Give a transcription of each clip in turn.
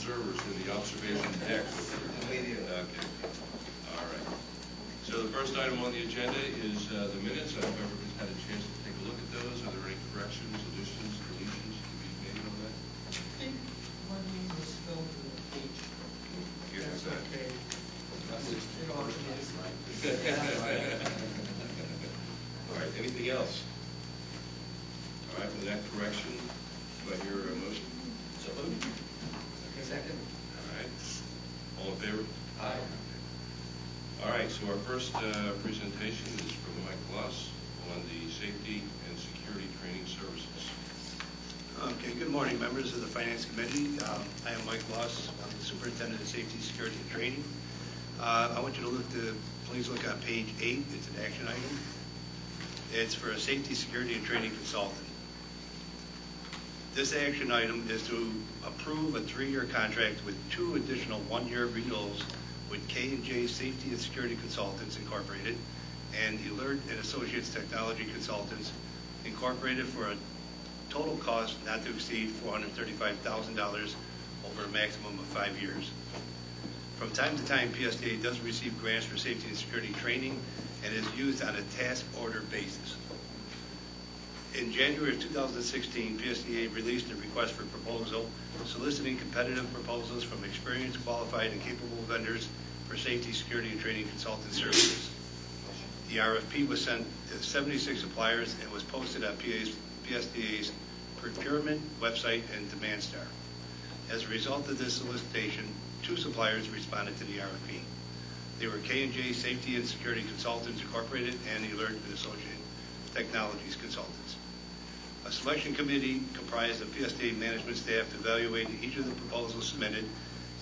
observers in the observation deck with you. Okay. All right. So the first item on the agenda is the minutes. I hope everybody's had a chance to take a look at those. Are there any corrections, additions, deletions to be made on that? I think my name was spelled with a H. You have That's that. okay. It often is. All right, anything else? All right, with that correction, do I hear a motion? So moved. Second. All right. All in favor? Aye. All right, so our first presentation is from Mike Gloss on the safety and security training services. Okay, good morning, members of the Finance Committee. I am Mike Gloss. I'm the Superintendent of Safety, Security, and Training. I want you to please look on page 8. It's an action item. It's for a safety, security, and training consultant. This action item is to approve a 3-year contract with 2 additional 1-year renewals with K&J Safety and Security Consultants Incorporated and Alert and Associates Technology Consultants Incorporated for a total cost not to exceed $435,000 over a maximum of 5 years. From time to time, PSTA does receive grants for safety and security training and is used on a task order basis. In January of 2016, PSTA released a request for proposal soliciting competitive proposals from experienced, qualified, and capable vendors for safety, security, and training consultant services. The RFP was sent to 76 suppliers and was posted on PSTA's procurement website and DemandStar. As a result of this solicitation, 2 suppliers responded to the RFP. They were K&J Safety and Security Consultants Incorporated and Alert and Associated Technologies Consultants. A selection committee comprised of PSTA management staff evaluated each of the proposals submitted,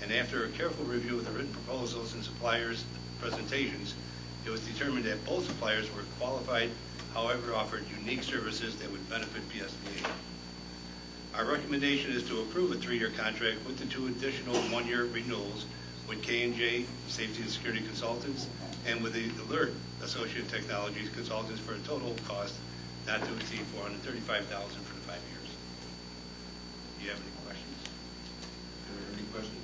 and after a careful review of the written proposals and suppliers' presentations, it was determined that both suppliers were qualified, however offered unique services that would benefit PSTA. Our recommendation is to approve a 3-year contract with the 2 additional 1-year renewals with K&J Safety and Security Consultants and with the Alert Associate Technologies Consultants for a total cost not to exceed $435,000 for the 5 years. Do you have any questions? Are there any questions?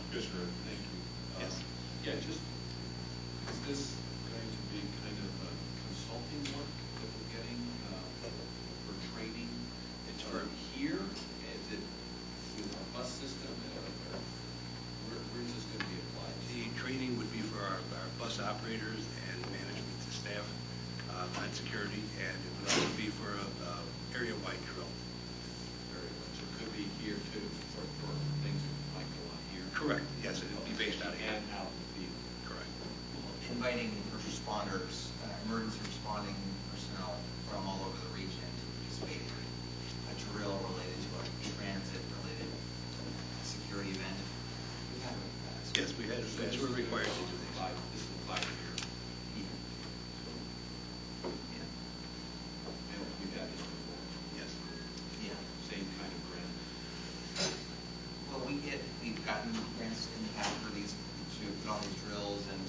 Yes, sir. Thank you. Yes. Yeah, just, is this going to be kind of a consulting work that we're getting for training? It's for here? Is it with our bus system? Where is this going to be applied? the training would be for our bus operators and management staff on security, and it would also be for a area-wide drill. Very much. It could be here too, for things that might go on here. Correct. Yes, it would be based out of here. And out in the field. Correct. Inviting first responders, emergency responding personnel from all over the region to participate in a drill related to a transit-related security event. We've had it in the past. Yes, we had, as we're required to do these. This is 5 year. Yeah. And we've had this before. Yes. Yeah. Same kind of grant. Well, we've gotten grants in the past for these, to put on these drills and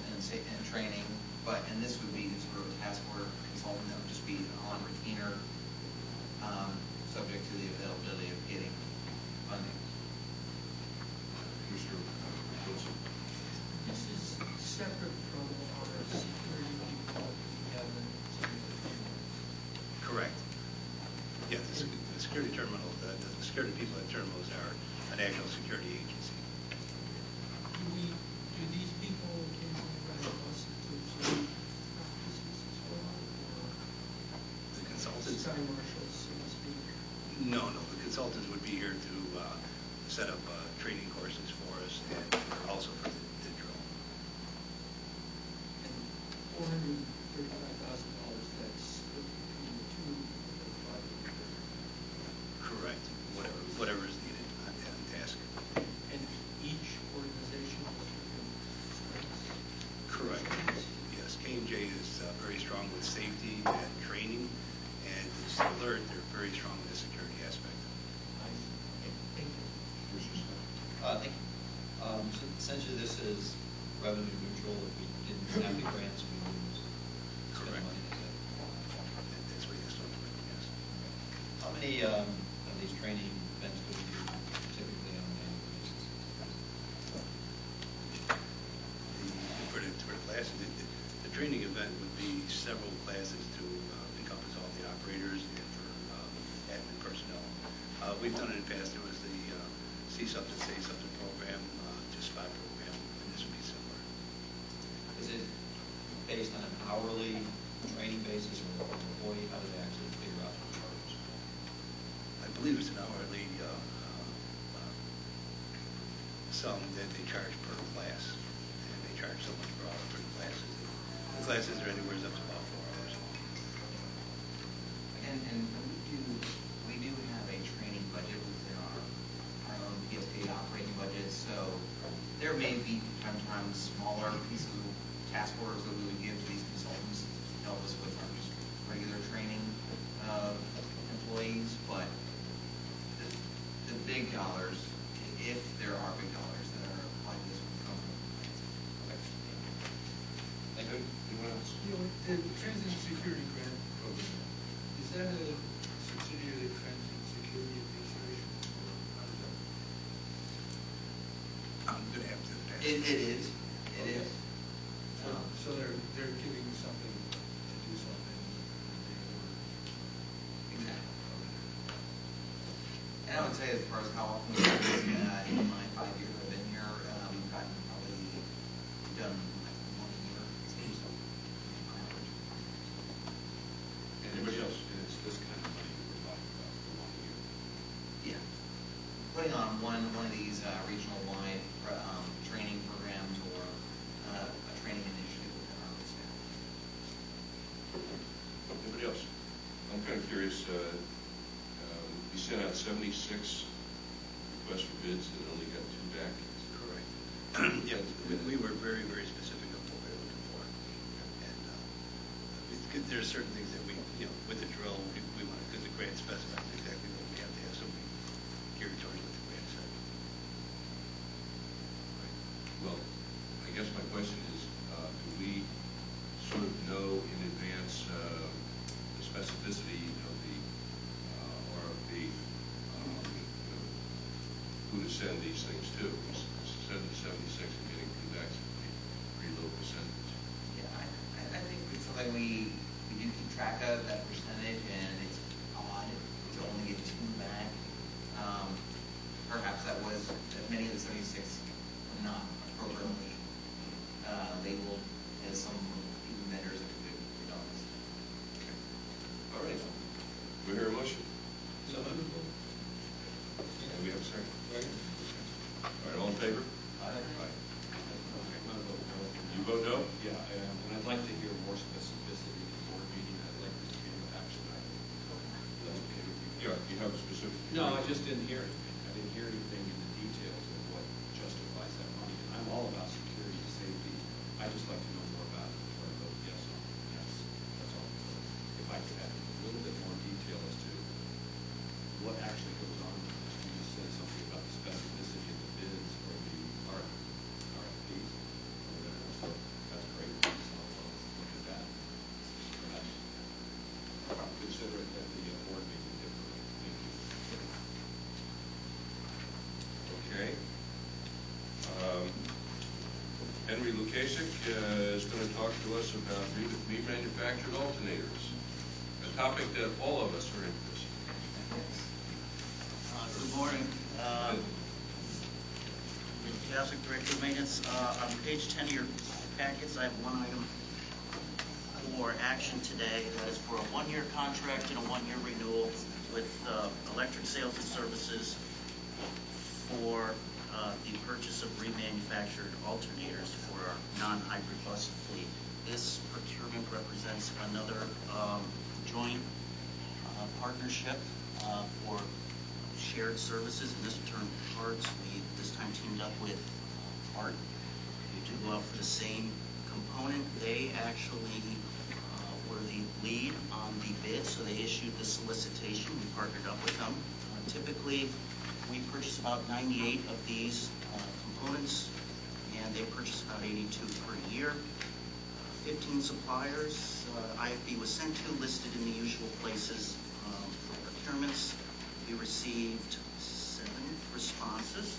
training, and this would be sort of a task order consultant that would just be on retainer, subject to the availability of getting funding. Mr. Wilson. This is separate from our security people we have in Correct. Yeah, the security terminal, the security people at terminals are a national security agency. Do these people occasionally ride a bus to observe practices as well, or The consultants? sky marshals, so to speak? No, the consultants would be here to set up training courses for us and also for the drill. And $435,000, that's split between the 2 or 5 years. Correct. Whatever is needed on task. And each organization has different strengths? Correct. Yes, K&J is very strong with safety and training, and Alert, they're very strong in the security aspect. Nice. Okay, thank you. Mr. Smith. Thank you. So essentially, this is revenue neutral. If we didn't have the grants, we would spend Correct. money. That's what it is. Yes. How many of these training events would you do typically on an annual basis? We've done it in the past. There was the See Something, Say Something program, just spot program, and this would be similar. Is it based on an hourly training basis or employee? How do they actually figure out the charges? I believe it's an hourly sum that they charge per class, and they charge so much per hour for the classes. The classes are anywhere up to about 4 hours. And we do have a training budget within our own PSTA operating budget, so there may be sometimes smaller pieces of task orders that we would give to these consultants to help us with our just regular training of employees, but the big dollars, if there are big dollars that are applied to this, would come from grants. Thank you. Anyone else? The Transit Security Grant Program, is that a subsidiary of the Transit Security Administration? Or how does that work? I'm going to have to pass. It is. It is. So they're giving you something to do something that they order. Exactly. And I would say as far as how often we've done this, in my 5 years I've been here, we've gotten probably done like 1 a year. On average. Anybody else? And it's this kind of money that we're talking about for 1 year. Yeah. Putting on one of these regional wide training programs or a training initiative within our own staff. Anybody else? I'm kind of curious, we sent out 76 requests for bids and only got 2 back. Correct. Yeah, we were very, very specific on what we were looking for. And there's certain things that we, with the drill, we want, because the grant specifies exactly what we have to have, so we gear it towards what the grant said. Well, I guess my question is, do we sort of know in advance the specificity of the RFP, who to send these things to? Instead of the 76 and getting 2 backs, a pretty low percentage. Yeah, I think it's something we do keep track of, that percentage, and it's odd to only get 2 back. Perhaps that many of the 76 were not appropriately labeled as some even vendors that could be honest. Okay. All right. We hear a motion. So moved. And we have a second. All right, all in favor? Aye. Okay, my vote no. You vote no? Yeah, and I'd like to hear more specificity at the board meeting. I'd like this to be an action item. Is that okay with you? Yeah, you have a specific. No, I just didn't hear anything. I didn't hear anything in the details of what justifies that money. And I'm all about security and safety. I just like to know more about it before I vote yes on it. That's all. If I could have a little bit more detail as to what actually goes on with this. You just said something about the specificity of the bids or the RFPs or whatever. So that's great. So I'll look at that. Perhaps consider it at the board meeting differently. Thank you. Okay. Henry Lukasik is going to talk to us about remanufactured alternators, a topic that all of us are interested in. Good morning. Catholic Director of Maintenance. On page 10 of your packets, I have one item for action today. That is for a 1-year contract and a 1-year renewal with Electric Sales and Services for the purchase of remanufactured alternators for our non-hybrid bus fleet. This procurement represents another joint partnership for shared services, in this term parts. We this time teamed up with ART to go out for the same component. They actually were the lead on the bid, so they issued the solicitation. We partnered up with them. Typically, we purchase about 98 of these components, and they purchase about 82 per year. 15 suppliers IFB was sent to, listed in the usual places for procurements. We received 7 responses.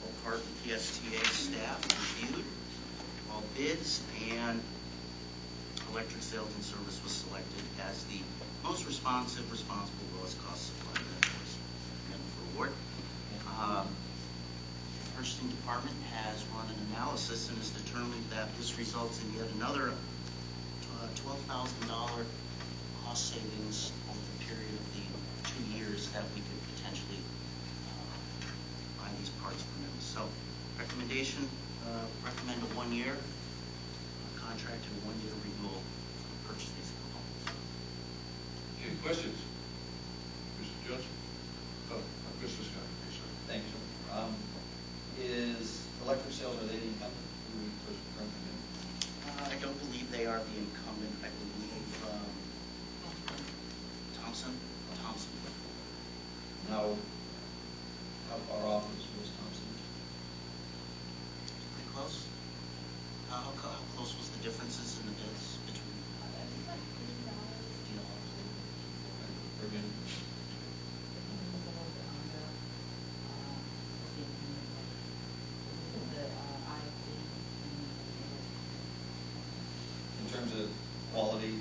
All part of the PSTA staff reviewed all bids, and Electric Sales and Service was selected as the most responsible, lowest cost supplier. That was board. Purchasing department has run an analysis and has determined that this results in yet another $12,000 cost savings over the period of the 2 years that we could potentially buy these parts from them. So, recommendation, recommend a 1-year contract and a 1-year renewal to purchase these components. Any questions? Mr. Jones? Oh, Mr. Scott, I'm sorry. Thank you, sir. Is electric sales, are they the incumbent? Who we currently do? I don't believe they are the incumbent. I believe Thompson. Now, how far off is Thompson? Pretty close. How close was the differences in the bids between? Again, in terms of quality, you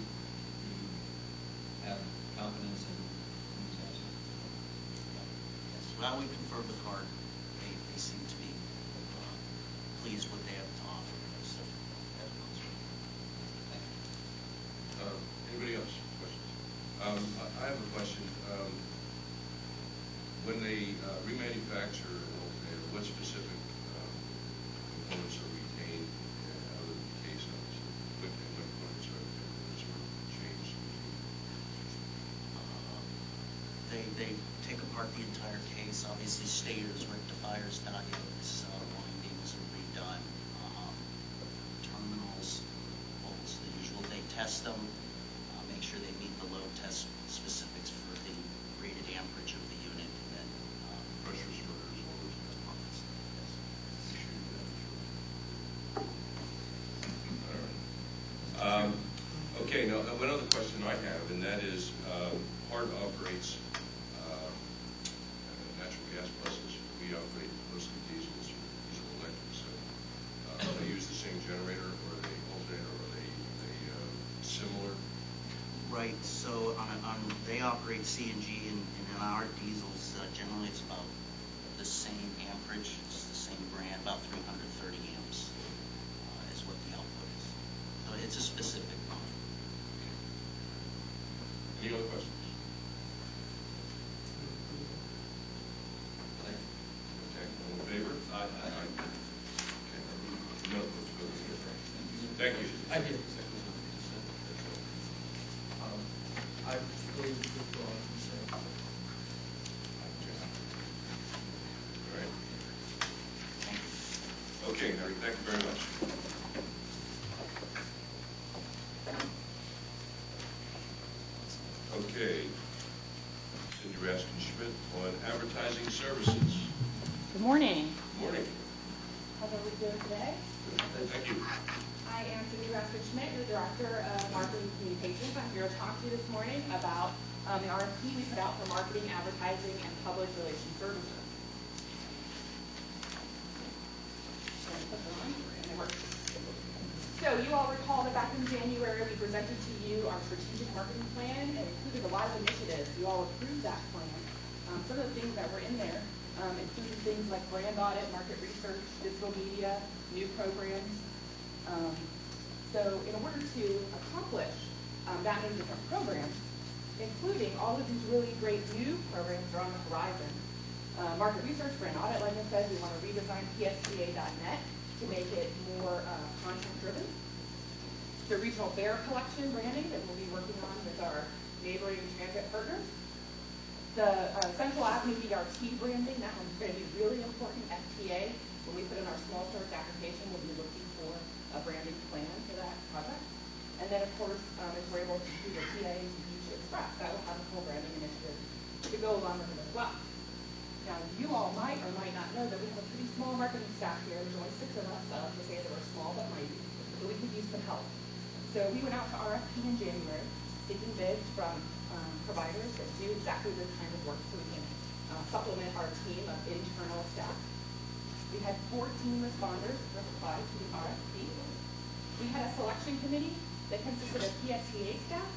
have confidence in these guys? Yes, when I would confer with Hart, they seem to be pleased with what they have to offer. So, that goes with. Anybody else? Questions? I have a question. When they remanufacture an alternator, what specific components are retained out of the case? What components are changed? They take apart the entire case. Obviously, stators, rectifiers, diodes, windings are redone. Terminals, bolts, the usual. They test them, make sure they meet the load test specifics for the rated amperage of the unit, and then Pressure spreaders, all those components. All right. Okay, now, one other question I have, and that is, Hart operates natural gas buses. We operate mostly diesels or diesel electric. So, they use the same generator, or are they alternator, or are they similar? Right, so they operate CNG, and in our diesels, generally it's about the same amperage, it's the same brand, about 330 amps is what the output is. So it's a specific one. Any other questions? Okay, all in favor? Aye. Okay. No, let's go here. Thank you. I did. I believe withdraw consent. All right. Okay, Harry, thank you very much. Okay. Cindy Raskin-Schmidt on advertising services. Good morning. Good morning. How's everybody doing today? Thank you. I am Cindy Raskin-Schmidt, your Director of Marketing and Communications. I'm here to talk to you this morning about the RFP we put out for marketing, advertising, and public relations services. So you all recall that back in January we presented to you our strategic marketing plan and included a lot of initiatives. You all approved that plan. Some of the things that were in there included things like brand audit, market research, digital media, new programs. So in order to accomplish that many different programs, including all of these really great new programs that are on the horizon, market research, brand audit, like I said, we want to redesign PSTA.net to make it more content-driven. The regional fare collection branding that we'll be working on with our neighboring transit partners. The Central Avenue BRT branding, that one's going to be really important. FTA, when we put in our small search application, we'll be looking for a branding plan for that project. And then, of course, if we're able to do the TA and Beach Express, that will have a whole branding initiative to go along with it as well. Now, you all might or might not know that we have a pretty small marketing staff here. There's only 6 of us. I like to say that we're small but mighty, so we could use some help. So we went out to RFP in January, taking bids from providers that do exactly this kind of work, so we can supplement our team of internal staff. We had 14 responders reply to the RFP. We had a selection committee that consisted of PSTA staff,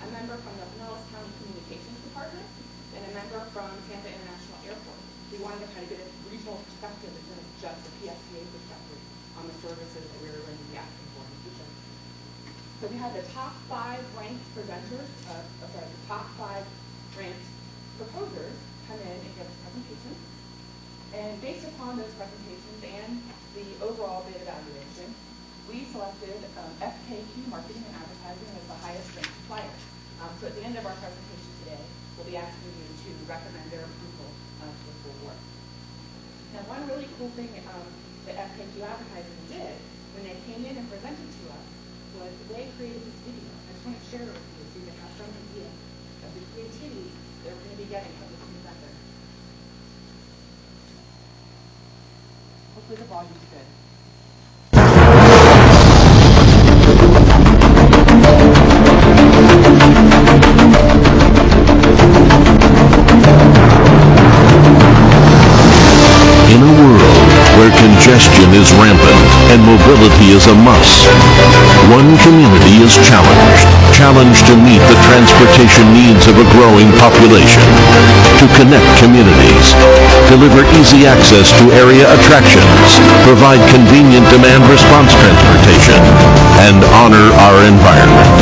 a member from the Pinellas County Communications Department, and a member from Tampa International airport. We wanted to kind of get a regional perspective instead of just a PSTA perspective on the services that we were going to be asking for in the future. So we had the top 5 ranked presenters, the top 5 ranked proposers come in and give us presentations. And based upon those presentations and the overall bid evaluation, we selected FKQ Marketing and Advertising as the highest ranked supplier. So at the end of our presentation today, we'll be asking you to recommend their approval to the full board. Now, one really cool thing that FKQ Advertising did when they came in and presented to us was they created this video. I just want to share it with you so you can have some idea of the creativity that we're going to be getting from this new vendor. Hopefully the volume's good. In a world where congestion is rampant and mobility is a must, one community is challenged to meet the transportation needs of a growing population, to connect communities, deliver easy access to area attractions, provide convenient demand response transportation, and honor our environment.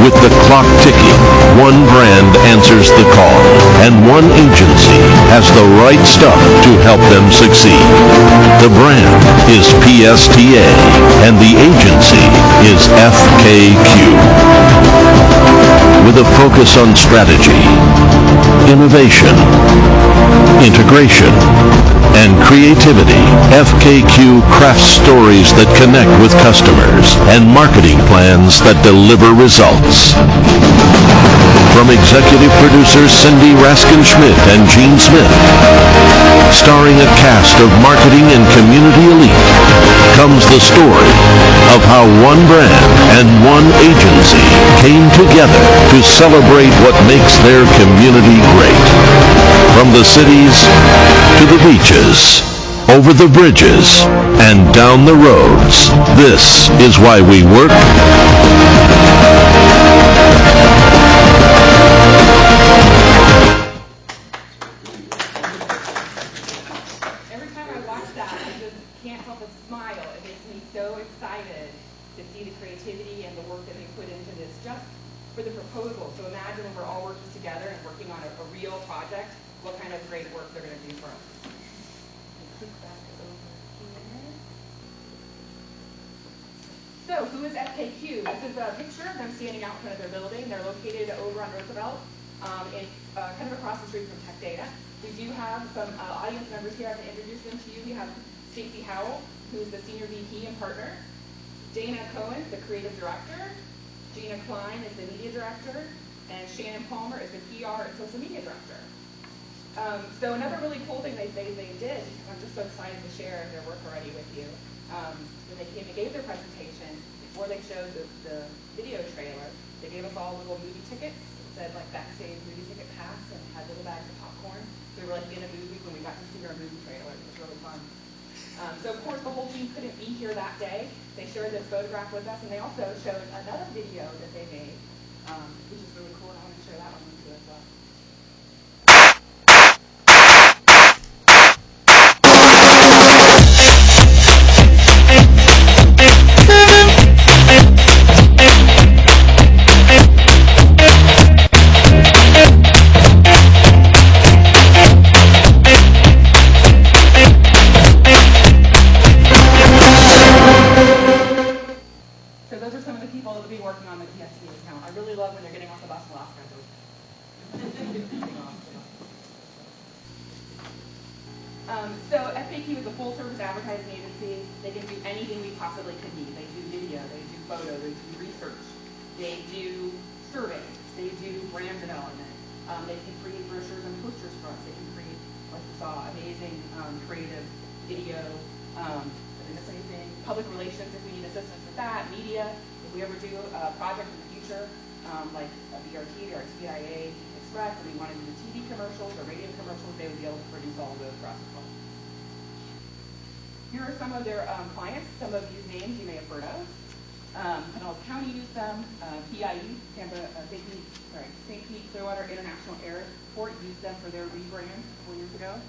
With the clock ticking, one brand answers the call, and one agency has the right stuff to help them succeed. The brand is PSTA, and the agency is FKQ. With a focus on strategy, innovation, integration, and creativity, FKQ crafts stories that connect with customers and marketing plans that deliver results. From executive producers Cindy Raskin-Schmidt and Gene Smith, starring a cast of marketing and community elite, comes the story of how one brand and one agency came together to celebrate what makes their community great. From the cities to the beaches, over the bridges, and down the roads, this is why we work. Every time I watch that, I just can't help but smile. It makes me so excited to see the creativity and the work that they put into this just for the proposal. So imagine when we're all working together and working on a real project, what kind of great work they're going to do for us. Click back over here. So who is FKQ? This is a picture of them standing out in front of their building. They're located over on Roosevelt, kind of across the street from Tech Data. We do have some audience members here. I can introduce them to you. We have Stacey Howell, who is the Senior VP and Partner. Dana Cohen, the Creative Director. Gina Klein is the Media Director. And Shannon Palmer is the PR and Social Media Director. So another really cool thing they did, I'm just so excited to share their work already with you. When they came and gave their presentation, before they showed the video trailer, they gave us all little movie tickets. It said like backstage movie ticket pass and had little bags of popcorn. So we were like in a movie when we got to see our movie trailer. It was really fun. So of course the whole team couldn't be here that day. They shared this photograph with us, and they also showed another video that they made, which is really cool. And I want to share that one with you as well. So FAQ is a full-service advertising agency. They can do anything we possibly could need. They do video, they do photo, they do research, they do surveys, they do brand development. They can create brochures and posters for us. They can create, like you saw, amazing creative video. Did I miss anything? Public relations if we need assistance with that. Media, if we ever do a project in the future, like a BRT or a TIA Express, and we want to do TV commercials or radio commercials, they would be able to produce all of those for us as well. Here are some of their clients. Some of these names you may have heard of. Pinellas County used them, PIE, St. Pete Clearwater International Airport used them for their rebrand 4 years ago.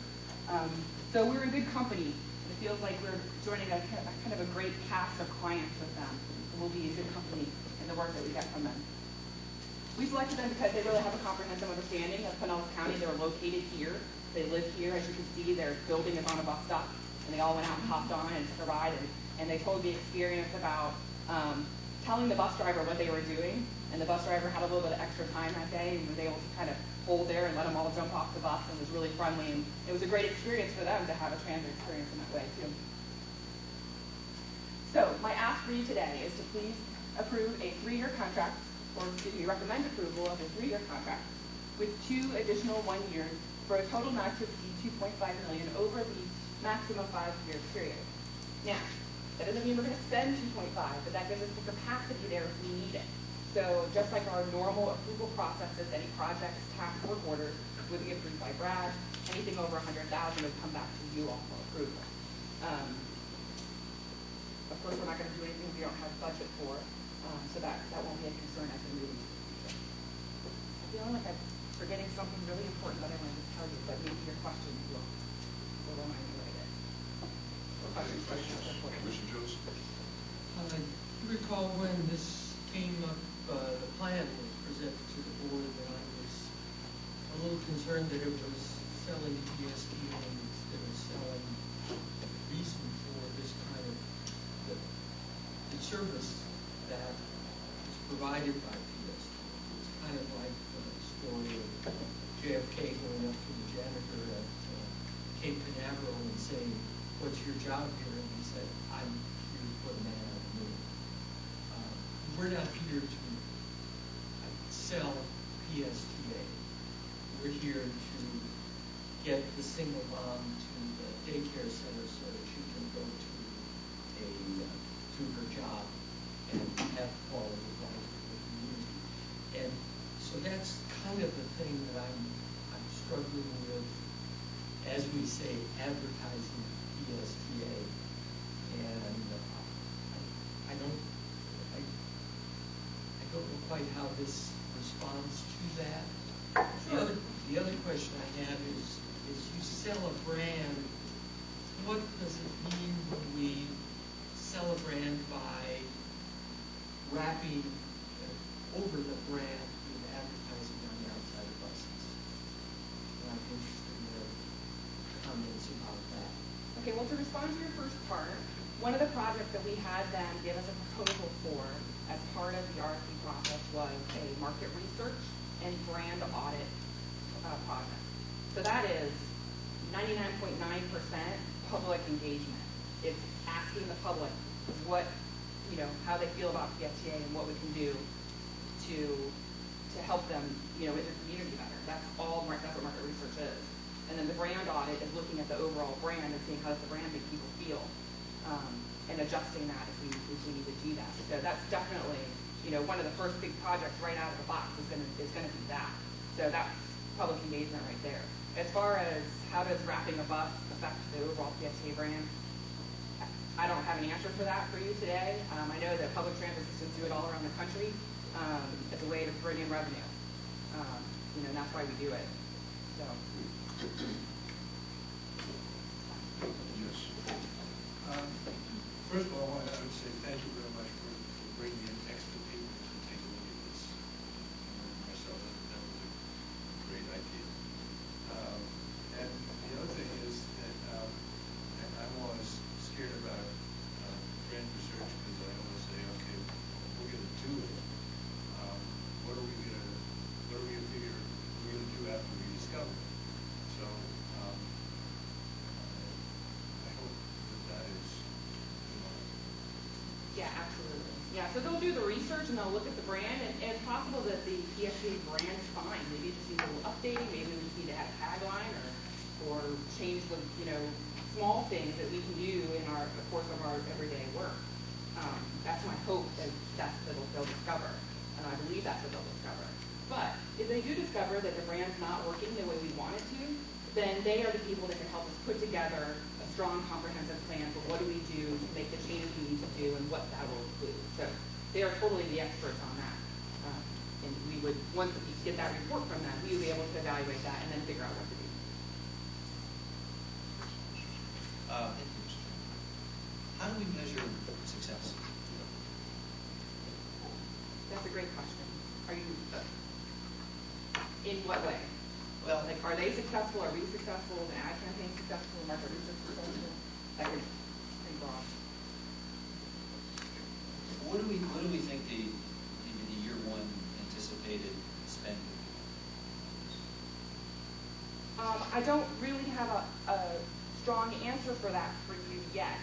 So we're in good company, and it feels like we're joining a kind of a great cast of clients with them, and we'll be in good company in the work that we get from them. We selected them because they really have a comprehensive understanding of Pinellas County. They were located here. They live here. As you can see, their building is on a bus stop, and they all went out and hopped on and took a ride, and they told the experience about telling the bus driver what they were doing, and the bus driver had a little bit of extra time that day and was able to kind of hold there and let them all jump off the bus, and was really friendly, and it was a great experience for them to have a transit experience in that way too. So my ask for you today is to please approve a 3-year contract, or excuse me, recommend approval of a 3-year contract with 2 additional 1 years for a total not to exceed $2.5 million over the maximum 5-year period. Now, that doesn't mean we're going to spend 2.5, but that gives us the capacity there if we need it. So just like our normal approval processes, any projects, task work orders would be approved by Brad. Anything over $100,000 would come back to you all for approval. Of course, we're not going to do anything we don't have budget for, so that won't be a concern as we move into the future. I feel like I'm forgetting something really important that I wanted to tell you, but maybe your questions will remind me what it is. Commissioner Jones? You recall when this came up, the plan was presented to the board, and I was a little concerned that it was selling PSTA instead of selling reason for this kind of the service that is provided by PSTA. It's kind of like the story of JFK going up to the janitor at Cape Canaveral and saying, "What's your job here?" And he said, "I'm here to put a man on the moon." We're not here to sell PSTA. We're here to get the single mom to the daycare center so that she can go to her job and have quality of life in the community. And so that's kind of the thing that I'm struggling with, as we say, advertising PSTA. And I don't know quite how this responds to that. Sure. The other question I have is you sell a brand. What does it mean when we sell a brand by wrapping over the brand with advertising on the outside of buses? And I'm interested in your comments about that. Okay, well, to respond to your first part, one of the projects that we had them give us a proposal for as part of the RFP process was a market research and brand audit project. So that is 99.9% public engagement. It's asking the public how they feel about PSTA and what we can do to help them, in their community better. That's what market research is. And then the brand audit is looking at the overall brand and seeing how does the brand make people feel, and adjusting that if we need to do that. So that's definitely, one of the first big projects right out of the box is gonna be that. So that's public engagement right there. As far as how does wrapping a bus affect the overall PSTA brand, I don't have an answer for that for you today. I know that public transit systems do it all around the country as a way to bring in revenue. And that's why we do it. So. Yes. First of all, I would say thank you very much for bringing in expert people to take a look at this. Marcel, that was a great idea. And the other thing is that I'm always scared about brand research because I always say, okay, we're going to do it. What are we going to figure we're going to do after we discover it? So I hope that is. Yeah, absolutely. Yeah, so they'll do the research and they'll look at the brand, and it's possible that the PSTA brand is fine. Maybe it just needs a little updating. Maybe we just need to add a tagline or change the small things that we can do in the course of our everyday work. That's my hope that that's what they'll discover, and I believe that's what they'll discover. But if they do discover that the brand's not working the way we want it to, then they are the people that can help us put together a strong, comprehensive plan for what do we do to make the changes we need to do and what that will include. So they are totally the experts on that. And we would, once we get that report from them, we would be able to evaluate that and then figure out what to do. Thank you, Mr. Chairman. How do we measure success? That's a great question. Are you, in what way? Well, Like, are they successful? Are we successful? Is the ad campaign successful? Market research successful? That could pretty broad. what do we think the year one anticipated spend would be? I don't really have a strong answer for that for you yet,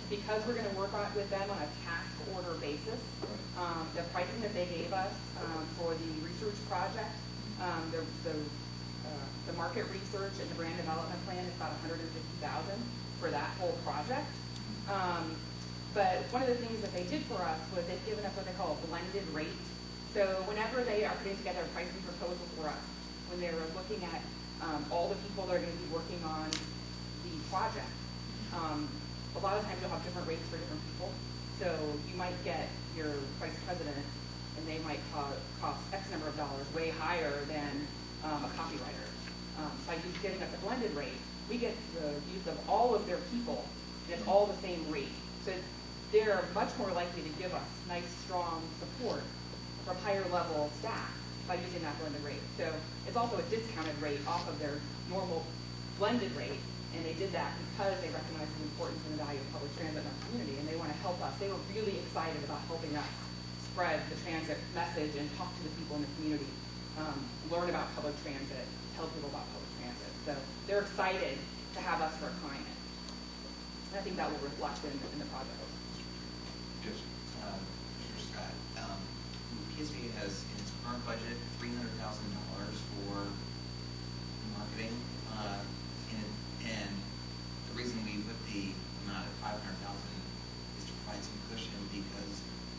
because we're going to work on it with them on a task order basis. The pricing that they gave us for the research project, the market research and the brand development plan is about $150,000 for that whole project. But one of the things that they did for us was they've given us what they call a blended rate. So whenever they are putting together a pricing proposal for us, when they're looking at all the people that are going to be working on the project, a lot of times you'll have different rates for different people. So you might get your vice president, and they might cost X number of dollars, way higher than a copywriter. By giving us a blended rate, we get the use of all of their people, and it's all the same rate. So they're much more likely to give us nice, strong support from higher level staff by using that blended rate. So it's also a discounted rate off of their normal blended rate, and they did that because they recognize the importance and the value of public transit in our community, and they want to help us. They were really excited about helping us spread the transit message and talk to the people in the community, learn about public transit, tell people about public transit. So they're excited to have us for a client. And I think that will reflect in the project. Yes. Mr. Scott, PSTA has in its current budget $300,000 for marketing, and the reason we put the amount at $500,000 is to provide some cushion, because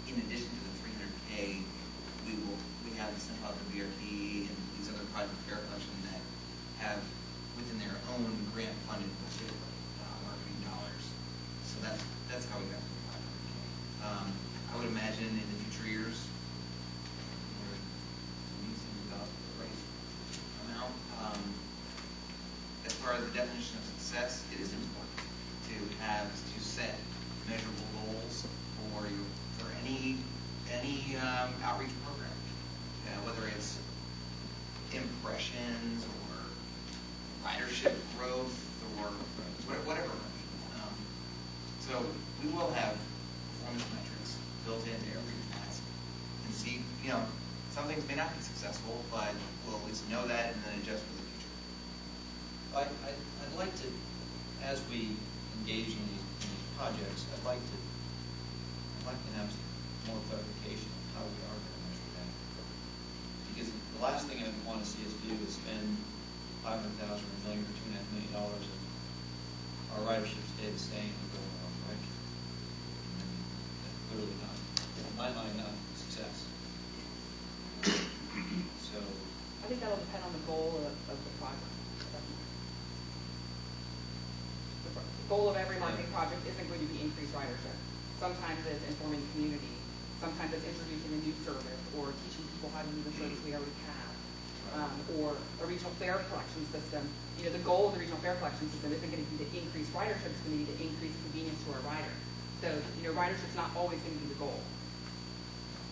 in addition to the $300K, we have the Central Outdoor BRT and these other private fare collection that have within their own grant funded budget marketing dollars. So that's how we got to the $500K. I would imagine in the future years, we're using about the right amount. As far as the definition of success, it is important to set measurable goals for any outreach program, whether it's impressions or ridership growth or whatever. So we will have performance metrics built into every task and see, some things may not be successful, but we'll at least know that and then adjust for the future. I'd like to, as we engage in these projects, I'd like to have some more clarification of how we are going to measure that. Because the last thing I want to see us do is spend $500,000 or $1 million or $2.5 million, and our ridership stay the same and go in the wrong direction. That's clearly not, in my mind, not a success. So I think that'll depend on the goal of the project. The goal of every marketing project isn't going to be increased ridership. Sometimes it's informing the community. Sometimes it's introducing a new service or teaching people how to use a service we already have. Or a regional fare collection system. The goal of the regional fare collection system isn't going to be to increase ridership, it's going to be to increase convenience to our riders. So, ridership's not always going to be the goal.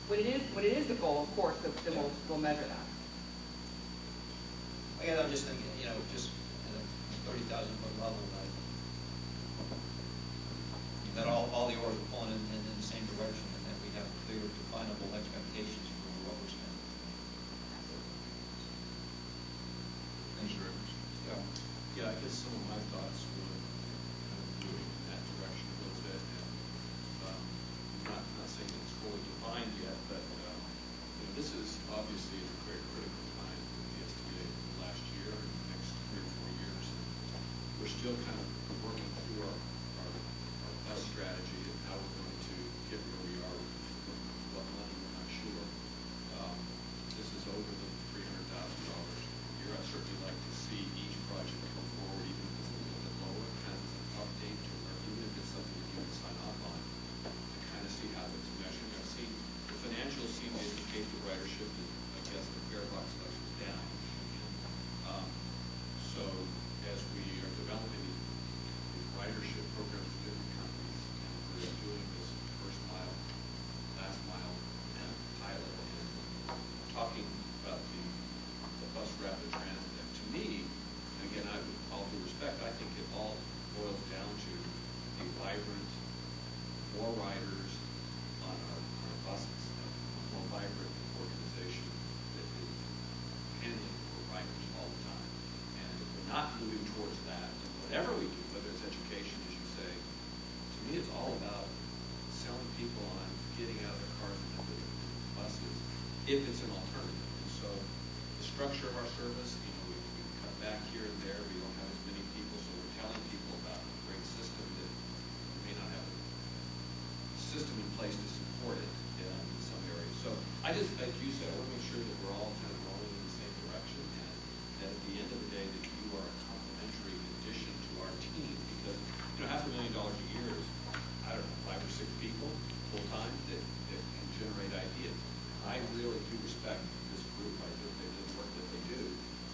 When it is the goal, of course, then we'll measure that. I guess I'm just thinking, just at a 30,000-foot level, that all the oars are pulling in the same direction, and that we have clear, definable expectations for what we're spending. Commissioner Evans? Yeah, I guess some of my thoughts were moving in that direction a little bit. And I'm not saying that it's fully defined yet, but this is obviously a very critical time for the PSTA last year and the next 3 or 4 years. And we're still kind of more riders on our buses, a more vibrant organization that is handling for riders all the time. And if we're not moving towards that, then whatever we do, whether it's education, as you say, to me it's all about selling people on getting out of their cars and into the buses, if it's an alternative. And so the structure of our service, we cut back here and there, we don't have as many people, so we're telling people about a great system that we may not have a system in place to support it in some areas. So I just, like you said, I want to make sure that we're all kind of rolling in the same direction, and that at the end of the day that you are a complementary addition to our team, because $500,000 a year is, I don't know, 5 or 6 people full-time that can generate ideas. I really do respect this group. I think they do the work that they do.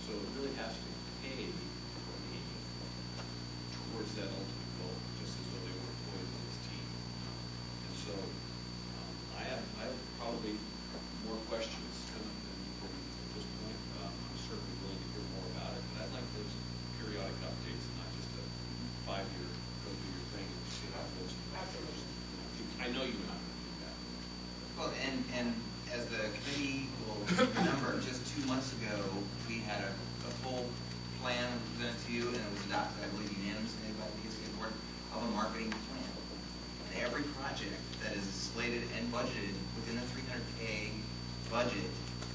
So it really has to pay for me towards that ultimate goal, just as though they were employees on this team. And so I have probably more questions than at this point. I'm certainly willing to hear more about it, but I'd like those periodic updates, not just a 5-year go do your thing and see how it goes. I know you're not going to do that. Well, and as the committee will remember, just 2 months ago, we had a full plan presented to you, and it was adopted, I believe, unanimously by the PSTA board, of a marketing plan. And every project that is slated and budgeted within the $300K budget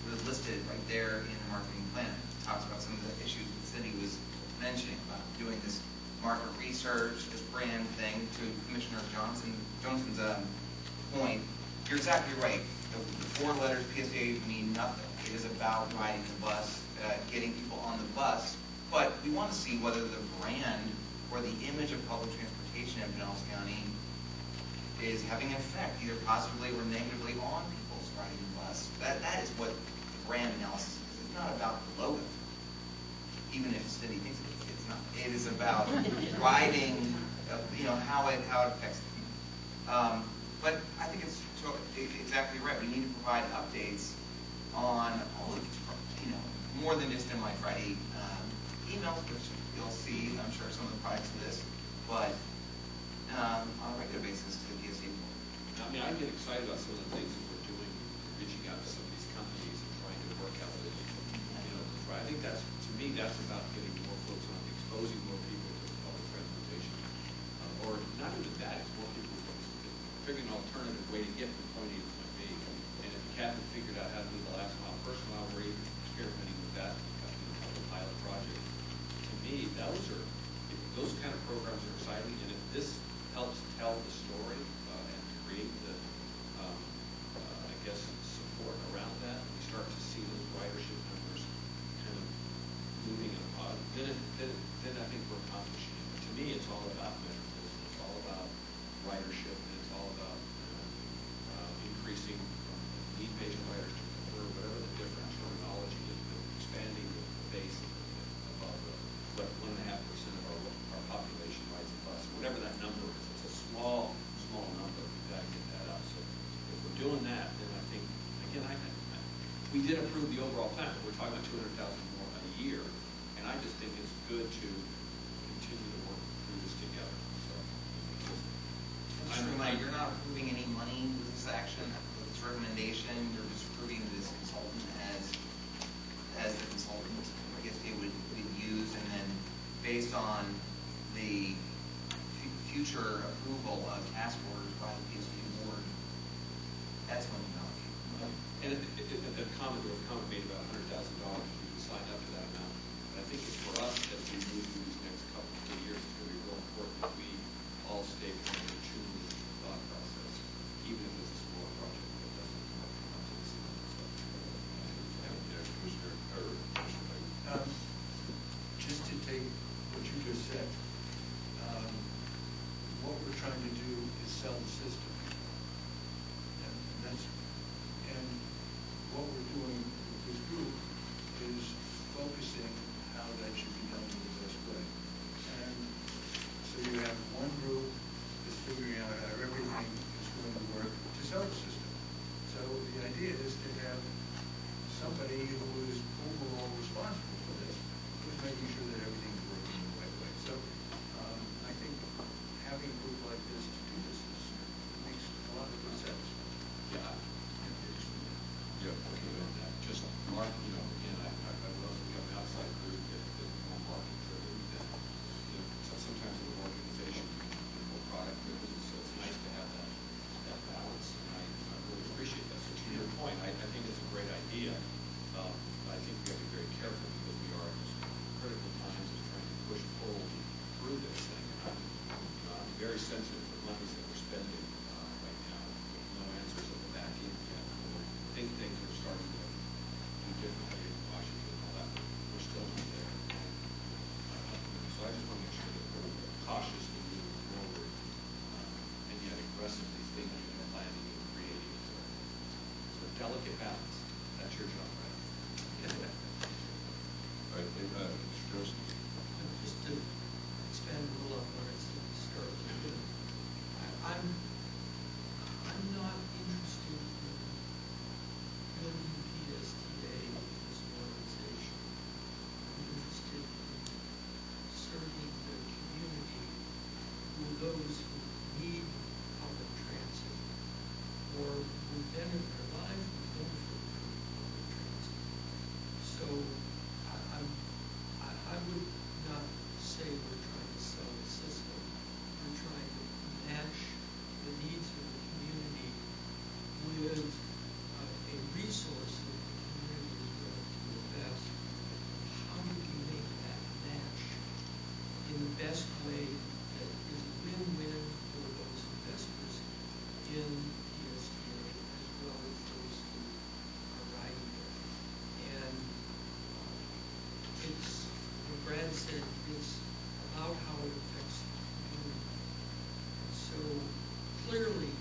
was listed right there in the marketing plan. It talks about some of the issues that Cindy was mentioning about doing this market research, this brand thing. To Commissioner Johnson's point, you're exactly right. The 4 letters PSTA mean nothing. It is about riding the bus, getting people on the bus. But we want to see whether the brand or the image of public transportation in Pinellas County is having an effect, either positively or negatively, on people's riding the bus. That is what the brand analysis is. It's not about the logo, even if Cindy thinks it is. It's not. It is about riding, how it affects the people. But I think it's exactly right. We need to provide updates on all of these, more than just in my Friday emails, which you'll see, I'm sure, some of the products of this, but on a regular basis to the PSTA board. I mean, I get excited about some of the things that we're doing, reaching out to some of these companies and trying to work out this. I think that's, to me, that's about getting more folks on, exposing more people to public transportation. Or not even that, it's more people figuring an alternative way to get from point A to point B. And if you haven't figured out how to do the last mile, first mile, we're even experimenting with that, a pilot project. To me, those kind of programs are exciting, and if this helps tell the story and create the, support around that, we start to see those ridership numbers kind of moving in a positive, then I think we're accomplishing it. But to me, it's all about measurables. It's all about ridership, and it's all about increasing from need-based riders to prefer, whatever the different terminology is, but expanding the base above what 1.5% of our population rides the bus, whatever that number is. It's a small number. We've got to get that up. So if we're doing that, then I think, again, we did approve the overall plan, but we're talking about $200,000 more a year, and I just think it's good to continue to work through this together. So, you're not approving any money with this action, with this recommendation. You're just approving this consultant as the consultant PSTA would use, and then based on the future approval of task orders by the PSTA board, that's when you allocate. And the comment made about $100,000, we can sign up for that amount. But I think it's for us, as we move through these next couple of years, it's going to be real important that we all stay kind of in tune with the thought process, even if it's a smaller project that doesn't come up to the ceiling. Just to take what you just said, what we're trying to do is sell the system. And what we're doing with this group is focusing how that should be done in the best way. And so you have one group that's figuring out how everything is going to work to sell the system. So the idea is to have somebody who is overall responsible for this, who's making sure that everything is working in the right way. So I think having a group like this to do this is sense of the monies that we're spending right now, with no answers at the back end yet. I think things are starting to do differently in Washington and all that, but we're still not there. So I just want to make sure that we're cautiously moving forward, and yet aggressively thinking and planning and creating. So a delicate balance. That's your job, right? All right, Mr. Joseph? Just to expand a little on where it's started, I'm not interested in building PSTA as an organization. I'm interested in serving the community who are those who need public transit or who benefit their lives, who benefit from public transit. So I would not say we're trying to sell the system. We're trying to match the needs of the community with a resource that the community is willing to invest. How do we make that match in the best way that is a win-win for those investors in PSTA as well as those who are riding it? And it's, what Brad said, it's about how it affects the community. So clearly,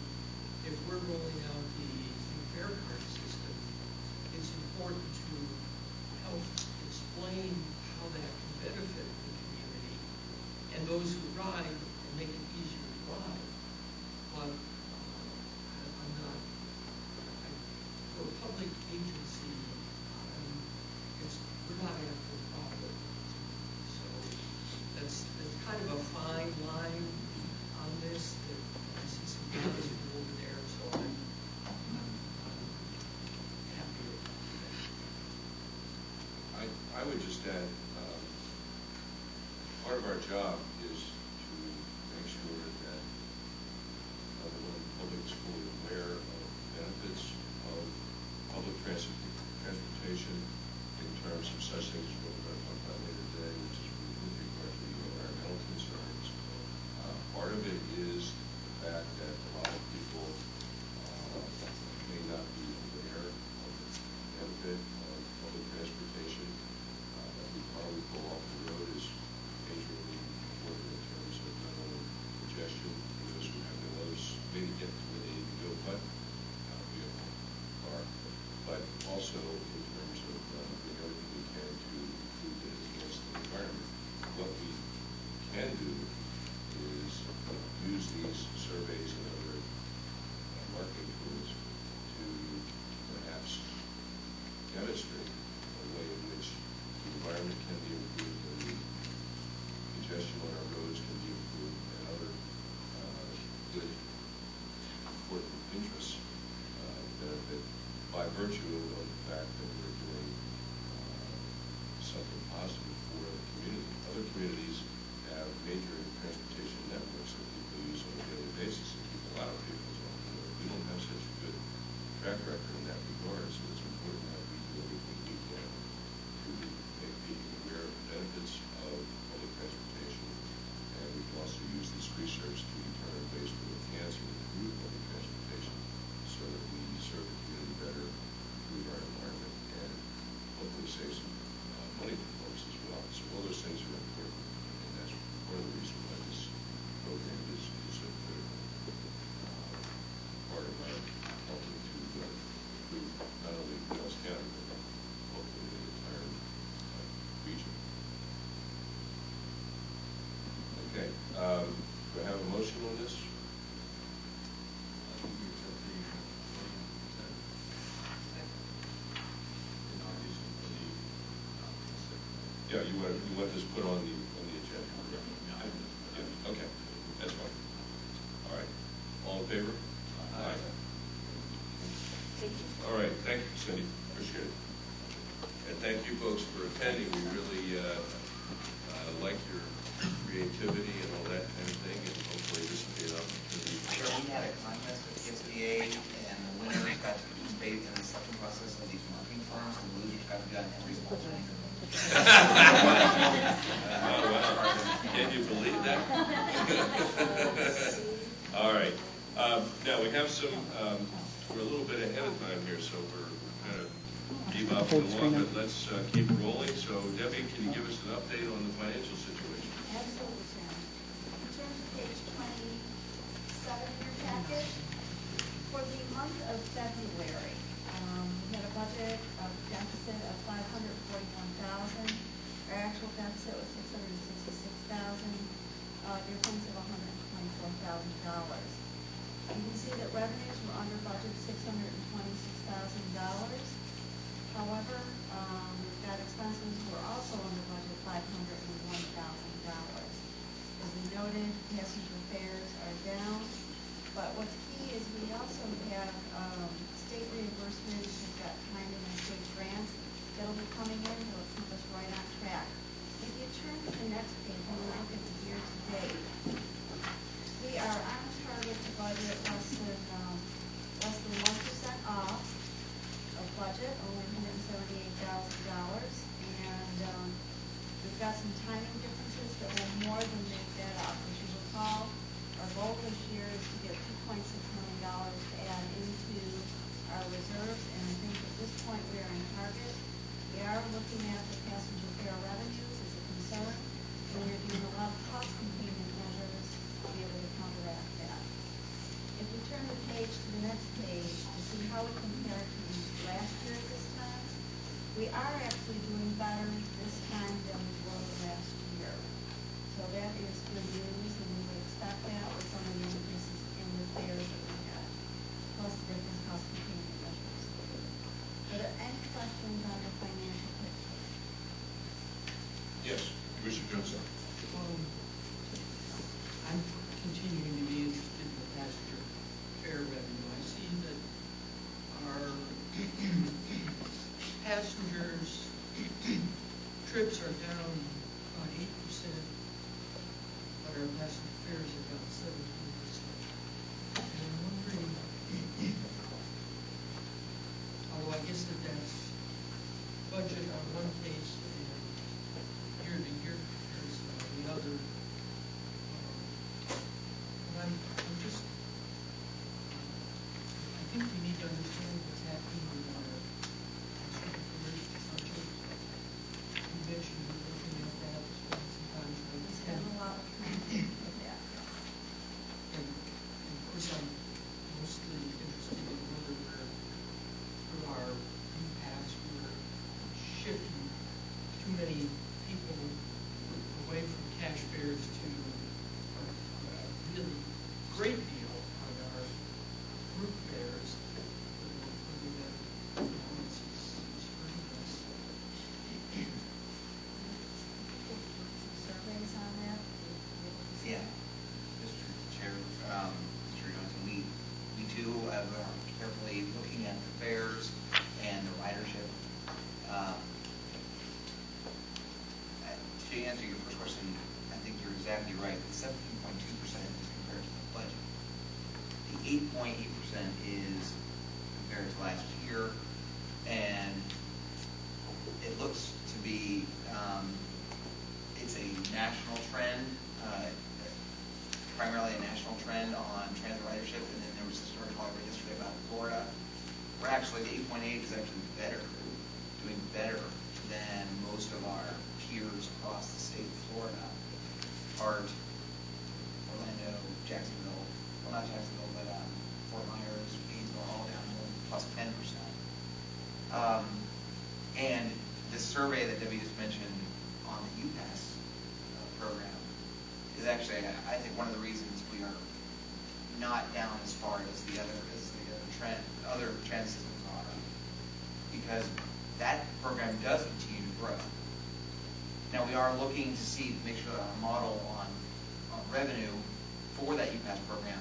if we're rolling out the new fare card system, it's important to help explain how that can benefit the community and those who ride and make it easier to ride. But I'm not, for a public agency, we're not after profit. So that's kind of a fine line on this, that I see some guys over there, so I'm happy with that. I would just add, part of our job is to make sure that the public is fully aware of benefits of public transportation in terms of such things as what we're going to talk about later today, which is with regard to the environmental concerns. Part of it is the fact that a lot of people may not be aware of the benefit of public transportation. The car we pull off the road is majorly important in terms of not only congestion for those who have those, maybe get to where they need to go, but vehicle, car, but also in terms of doing everything we can to improve and enhance the environment. What we can do is use these surveys and other marketing tools to perhaps demonstrate a way in which the environment can be improved and the congestion on our roads can be improved and other good, important interests benefit by virtue of the fact that we're doing something positive for the community. Other communities have major transportation networks that people use on a daily basis and keep a lot of vehicles on the road. We don't have such a good track record in that regard, so it's important that we do everything we can to make people aware of the benefits of public transportation, and we can also use this research to determine ways to enhance and improve public transportation so that we serve the community better, improve our environment, and hopefully save some money for folks as well. So all those things are important, and that's one of the reasons why this program is so critical. Part of our helping to improve not only Wells County, but hopefully the entire region. Okay, do I have a motion on this? Yeah, you want this put on the agenda? Yeah, okay, that's fine. All right, all in favor? Aye. Thank you. All right, thank you, Cindy, appreciate it. And thank you folks for attending. We really like your creativity and all that kind of thing, and hopefully this will be an opportunity. We had a contest with PSTA, and the winners got to participate in the selection process of these marketing firms, and the losers got to go out and every sponsor. Can you believe that? have some, we're a little bit ahead of time here, so we're kind of bebopping along, but let's keep rolling. So Debbie, can you give us an update on the financial situation? Absolutely, Chairman. In terms of page 27 in your packet, for the month of February, we had a budget of deficit of $541,000. Our actual deficit was $666,000, difference of $124,000. You can see that revenues were under budget $626,000. However, we've got expenses were also under budget $501,000. As we noted, passenger fares are down, but what's key is we also have state reimbursements. We've got timing and state grants that'll be coming in that'll keep us right on track. If you turn to the next page and look at the year to date, we are on target to budget less than 1% off of budget, only $178,000, and we've got some timing differences that will more than make that up. As you recall, our goal this year is to get $2.6 million to add into our reserves, and I think at this point we are on target. We are looking at the passenger fare revenues as a concern, and we're doing a lot of cost containment measures to be able to counteract that. If we turn the page to the next page to see how we compare to last year at this time, we are actually doing better this time than we were last year. So that is good news, and we would expect that with some of the increases in the fares that we had, plus the different cost containment measures. Are there any questions on the financial picture? Yes, Commissioner Johnson. I'm continuing to be interested in the passenger fare revenue. I see that our passengers trips are down about 8%, but our passenger fares are down 17%. And I'm wondering, although I guess that's budget on one case and year-to-year comparison on the other. I'm just, I think we need to understand what's happening with our passenger fares assumptions. You mentioned you're looking at that sometimes. We spend a lot of time with that. And of course, I'm mostly interested in whether we're, through our impacts, we're shifting too many people away from cash fares to a really great deal on our group fares, whether that influence is hurting us. Surveys on that? Yeah, Mr. Chair, Mr. Johnson, we too have carefully looking at the fares and the ridership. To answer your first question, I think you're exactly right. The 17.2% is compared to the budget. The 8.8% is compared to last year, and it looks to be it's a national trend, primarily a national trend on transit ridership, and then there was this article I read yesterday about Florida, where actually the 8.8 is actually better, doing better than most of our peers across the state of Florida. Hart, Orlando, Jacksonville, well not Jacksonville, but Fort Myers, Gainesville, all down plus 10%. And this survey that Debbie just mentioned on the UPass program is actually, I think, one of the reasons we are not down as far as the other trend systems are, because that program does continue to grow. Now we are looking to make sure that our model on revenue for that UPass program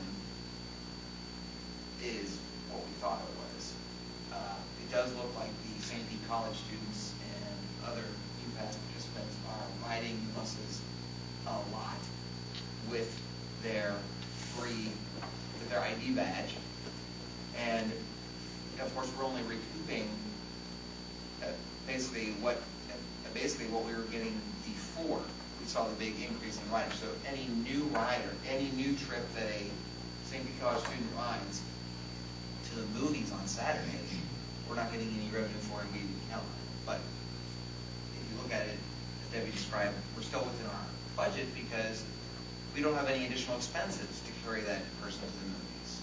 is what we thought it was. It does look like the St. Pete College students and other UPass participants are riding buses a lot with their ID badge, and of course we're only recouping basically what we were getting before we saw the big increase in riders. So any new rider, any new trip that a St. Pete College student rides movies on Saturdays, we're not getting any revenue for it, we count on it. But if you look at it, as Debbie described, we're still within our budget because we don't have any additional expenses to carry that person to the movies.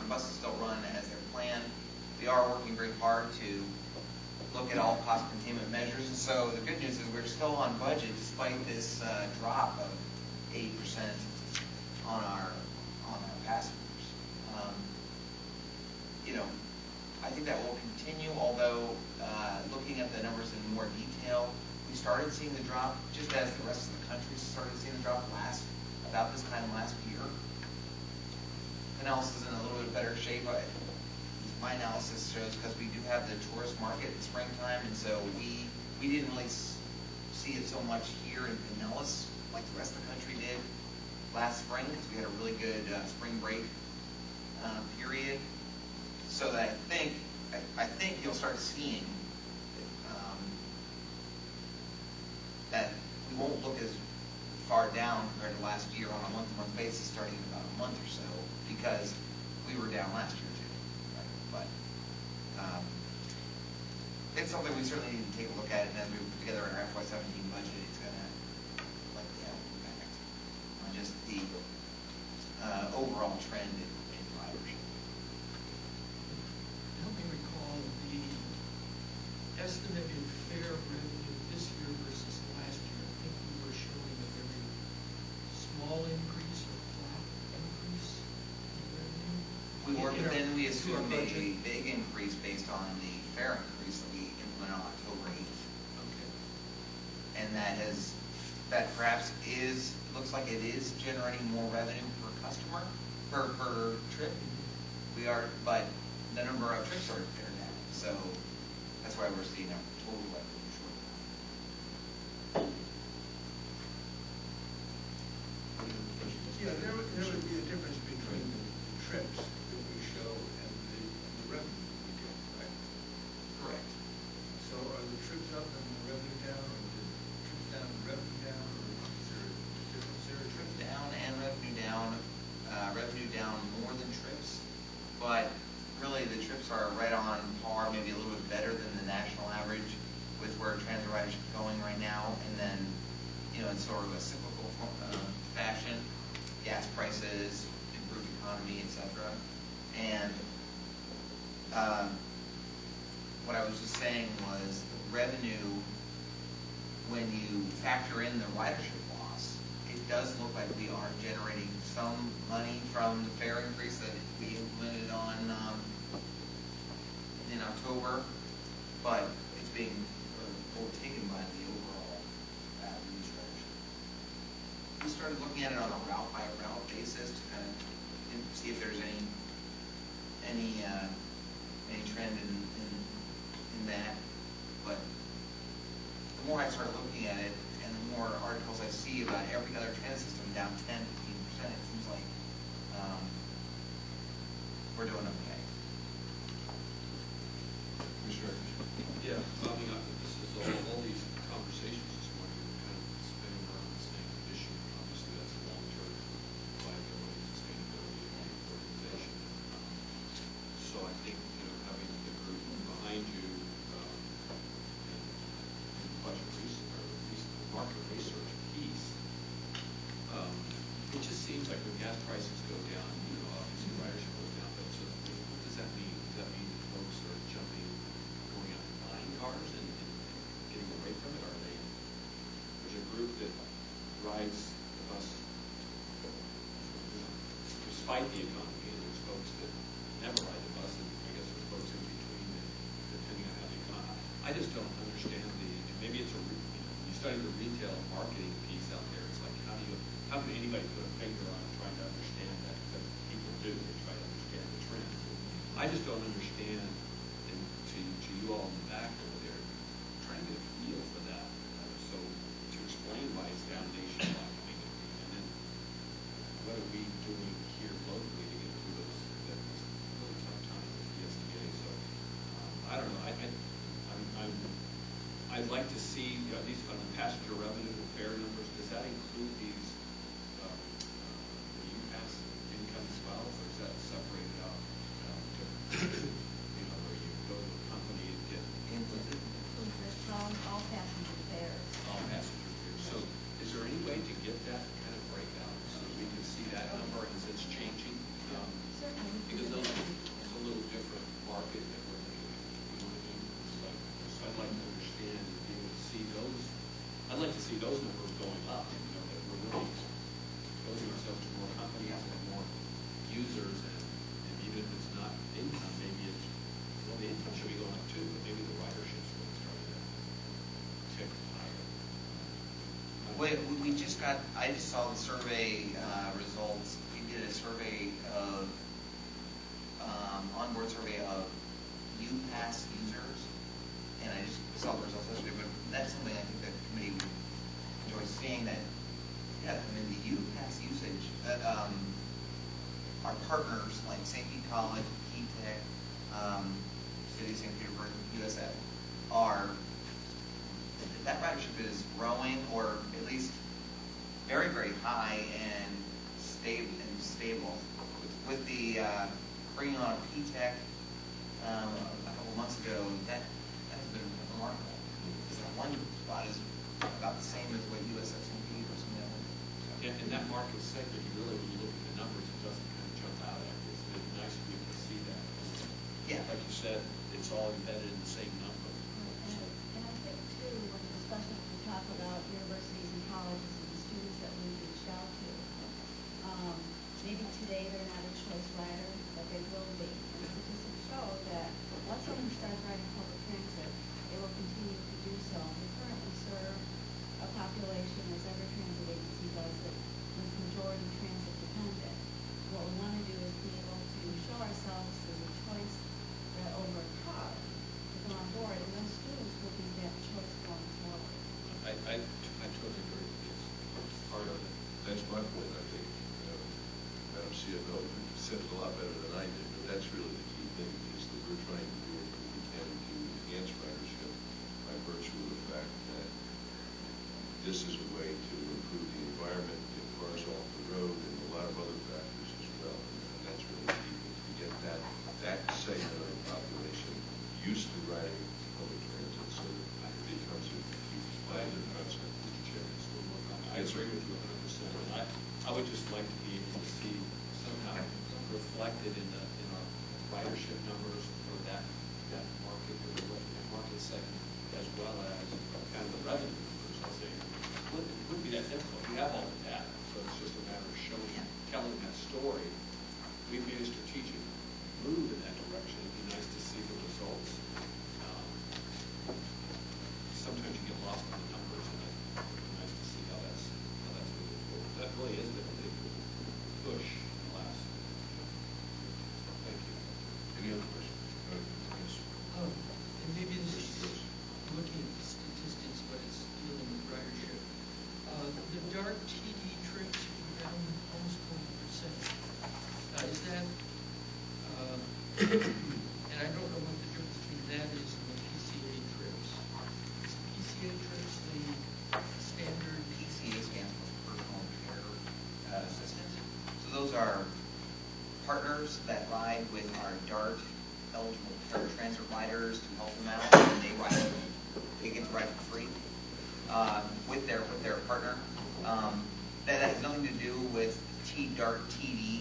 The buses still run as they're planned. We are working very hard to look at all cost containment measures. And so the good news is we're still on budget despite this drop of 8% on our passengers. I think that will continue, although looking at the numbers in more detail, we started seeing the drop just as the rest of the country started seeing the drop about this time last year. Analysis is in a little bit better shape. My analysis shows because we do have the tourist market in springtime, and so we didn't really see it so much here in Pinellas like the rest of the country did last spring because we had a really good spring break period. So that I think you'll start seeing that we won't look as far down compared to last year on a month-to-month basis starting in about a month or so because we were down last year too. Right? But it's something we certainly need to take a look at, and as we put together our FY17 budget, it's going to likely have an impact on just the overall trend in ridership. Help me recall the estimated fare revenue this year versus last year. I think we were showing a very small increase or flat increase in revenue. We were, but then we assumed a budget. big increase based on the fare increase that we implemented on October 8th. Okay. And that perhaps looks like it is generating more revenue per customer, per trip. But the number of trips are down. So that's why we're seeing a total revenue shortfall. Yeah, there would be a difference between the trips that we show and the revenue that we get, right? Correct. So are the trips up and the revenue down, or the trips down and revenue down, or is there a difference there? Trips down and revenue down. Revenue down more than trips, but really the trips are right on par, maybe a little bit better than the national average with where transit ridership is going right now. And then, in sort of a cyclical fashion, gas prices, improved economy, etc. And what I was just saying was the revenue, when you factor in the ridership loss, it does look like we are generating some money from the fare increase that we implemented in October, but it's being overtaken by the overall reduced ridership. We started looking at it on a route-by-route basis to kind of see if there's any trend in that. But the more I started looking at it, and the more articles I see about every other transit system down 10, 15%, it seems like we're doing okay. Commissioner? Yeah, following up, this is all these conversations this morning are kind of spinning around the same issue. Obviously, that's long-term viability, sustainability of the organization. So I think, having the group behind you and budget research, or at least the market research piece, it just seems like when gas prices go down, obviously ridership goes down, but so what does that mean? Does that mean that folks are going out and buying cars and getting away from it? There's a group that rides the bus despite the economy, and there's folks that never ride the bus, and I guess there's folks in between that, depending on how the economy. I just don't understand maybe it's you study the retail marketing piece out there. It's like, how can anybody put a finger on trying to understand that? Because people do. They try to understand the trends. I just don't understand, and to you all in the back over there, trying to get a feel for that. So to explain why it's down nationwide, and then what are we doing here locally to get I just saw the survey results. We did a survey of, onboard survey of UPass users, and I just saw the results yesterday, but that's something I think the committee would enjoy seeing, that, yeah, I mean, the UPass usage, our partners like St. Pete College, Tech, City of St. Petersburg, USF, that ridership is growing, or at least very, very high and stable. With the bringing on of Tech a couple months ago, that has been remarkable. Because that one spot is about the same as what USF St. Pete or something else. Yeah, in that market segment, you really, when you look at the numbers, it doesn't kind of jump out at you. It's nice to be able to see that. Yeah. Like you said, it's all embedded in the same number. And I think too, especially when we talk about universities and colleges and the students that we've reached out to, maybe today they're not a choice rider, but they will be. And statistics show that once someone starts riding public transit, they will continue to do so. We currently serve a population, as every transit agency does, that is majority transit dependent. What we want to do is be able to show ourselves as a choice over a car to come on board, and those students will be that choice going forward. I totally agree with this. Part of it. That's my point, I think. Madam CFO said it a lot better than I did, but that's really the key thing, is that we're trying to do what we can to enhance ridership by virtue of the fact that this is a way to improve the environment, get cars off the road, and a lot of other factors as well. And that's really key, to get that segment of the population used to riding public transit, so that it becomes a positive concept. Mr. Chairman, just one more comment. I agree with you 100%. And I would just like to be able to see somehow reflected in our ridership numbers for that market that we're looking at, market segment, as well as kind of the revenue numbers. I say it wouldn't be that difficult. We have all the data, so it's just a matter of showing, telling that story. We've made a strategic move in that direction. It'd be nice to see the results. Sometimes you get lost in the numbers, and it'd be nice to see how that's moving forward. That really is the big push in the last. Thank you. Any other questions? Yes. And maybe this is looking at the statistics, but it's dealing with ridership. The dark TD trips were down almost 20%. Is that, and I don't know what the difference between that is and the PCA trips. Is the PCA trips the standard? PCA stands for Personal Care Assistant. So those are partners that ride with our DART eligible paratransit riders to help them out, and they get to ride for free with their partner. That has nothing to do with DART TD.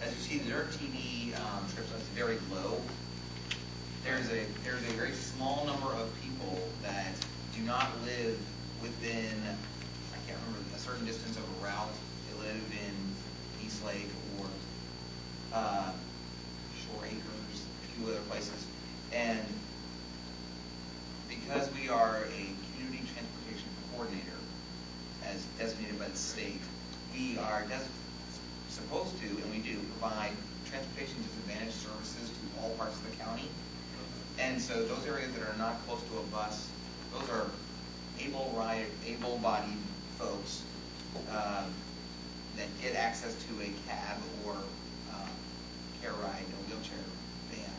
As you see, the DART TD trips is very low. There's a very small number of people that do not live within, I can't remember, a certain distance of a route. They live in East Lake or Shore Acres, a few other places. And because we are a community transportation coordinator, as designated by the state, we are supposed to, and we do, provide transportation disadvantaged services to all parts of the county. And so those areas that are not close to a bus, those are able-bodied folks that get access to a cab or care ride, a wheelchair van,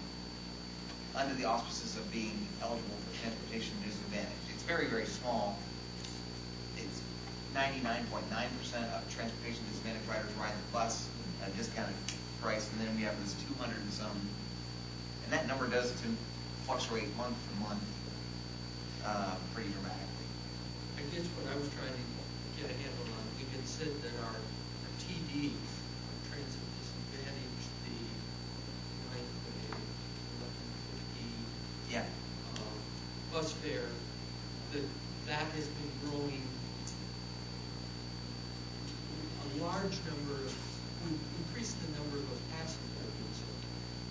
under the auspices of being eligible for transportation disadvantage. It's very, very small. It's 99.9% of transportation disadvantaged riders ride the bus at a discounted price, and then we have this 200 and some, and that number does fluctuate month to month pretty dramatically. I guess what I was trying to get a handle on, we had said that our TD, our transit disadvantage, the 1150 bus fare, that has been growing a large number of, we've increased the number of those passengers.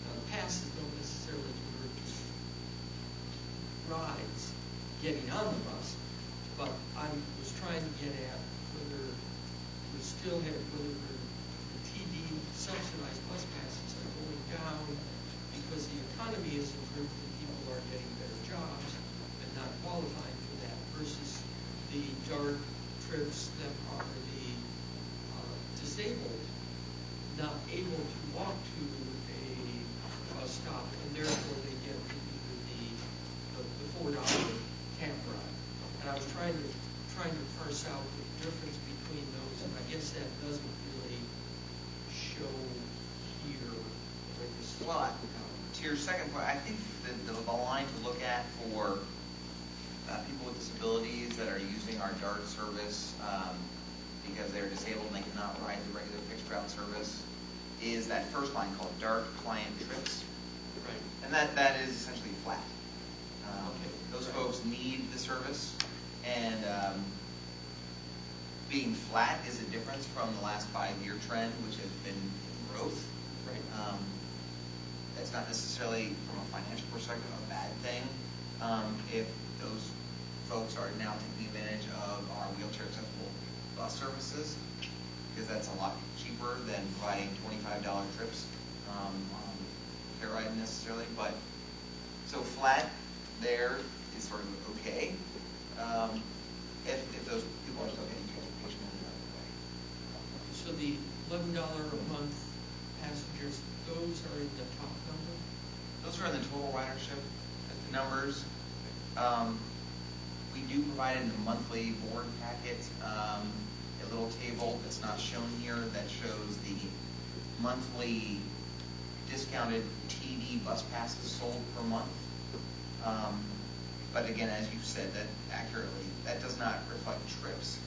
Now, the passes don't necessarily convert to rides getting on the bus, but I was trying to get at economy has improved and people are getting better jobs and not qualifying for that versus the DART trips that are the disabled not able to walk to a bus stop, and therefore they get either the $4 cab ride. And I was trying to parse out the difference between those, and I guess that doesn't really show here where this. Well, to your second point, I think the line to look at for people with disabilities that are using our DART service because they're disabled and they cannot ride the regular fixed route service is that first line called DART client trips. Right. And that is essentially flat. Okay. Those Right. folks need the service, and being flat is a difference from the last 5-year trend, which has been growth. Right. That's not necessarily, from a financial perspective, a bad thing. If those folks are now taking advantage of our wheelchair accessible bus services, because that's a lot cheaper than providing $25 trips on fair ride necessarily. But so flat there is sort of okay. If those people are still getting transportation in another way. So the $11 a month passengers, those are in the top number? Those are in the total ridership numbers. We do provide in the monthly board packet a little table that's not shown here that shows the monthly discounted TD bus passes sold per month. But again, as you said, that accurately, that does not reflect trips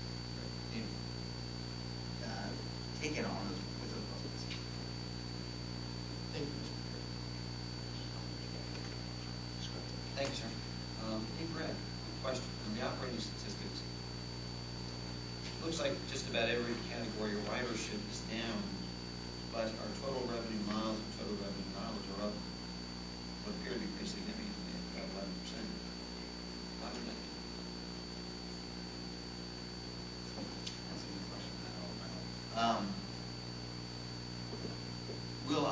taken on those with those bus passes. Thank you, Mr. Chairman. Thank you, sir. Hey, Brad, question. On the operating statistics, it looks like just about every category of ridership is down, but our total revenue miles and total revenue mileage are up what appear to be pretty significantly, about 11%. Why would that be? That's a good question. I don't know.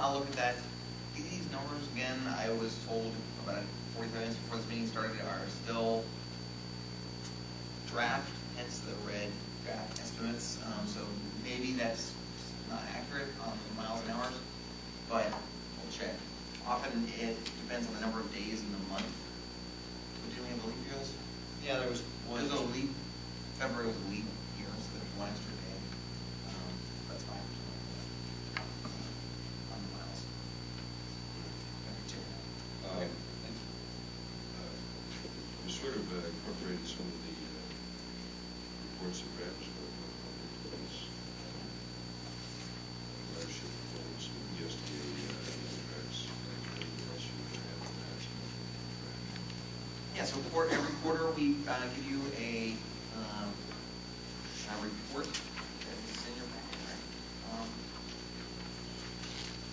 I'll look at that. These numbers, again, I was told about 45 minutes before this meeting started, are still draft, hence the red draft estimates. So maybe that's not accurate on the miles and hours, but we'll check. Often it depends on the number of days in the month. But do we have a leap year? Yeah, there was one. There's a leap. February was a leap year, so there's one extra day. That's 5% on the miles. Check it out. We sort of incorporated some of the reports that Brad was going to these ridership performance with PSTA contracts. Anything else you can add on that? Yeah, so every quarter we give you a report that is in your packet, right?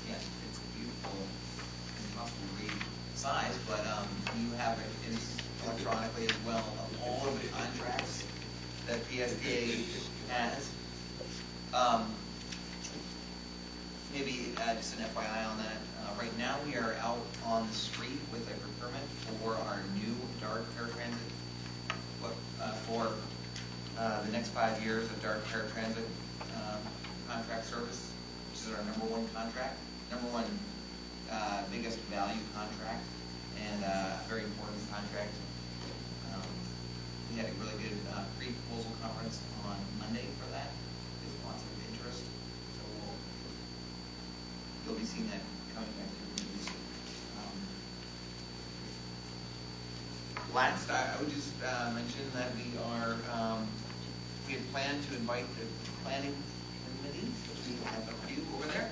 Yeah, it's a beautiful, impossible to read size, but you have it electronically as well of all of the contracts that PSTA has. Maybe just an FYI on that. Right now we are out on the street with a procurement for our new DART paratransit. For the next 5 years of DART paratransit contract service, which is our #1 contract, #1 biggest value contract, and a very important contract. We had a really good pre-proposal conference on Monday for that. There's lots of interest, so you'll be seeing that coming back to the news. Last, I would just mention that we had planned to invite the planning committee, which we have a few over there,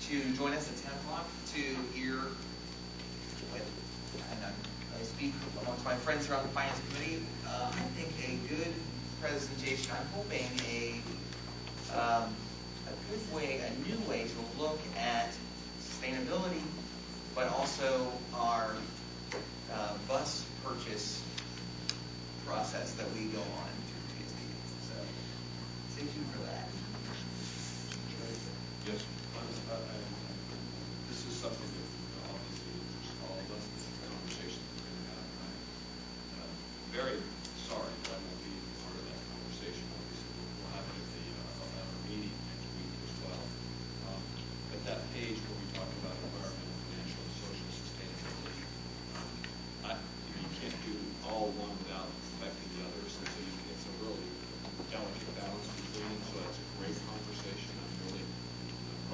to join us at 10 o'clock to hear I speak amongst my friends here on the Finance Committee. I think a good presentation. I'm hoping a good way, a new way to look at sustainability, but also our bus purchase process that we go on through PSTA. So stay tuned for that. Yes. This is something that obviously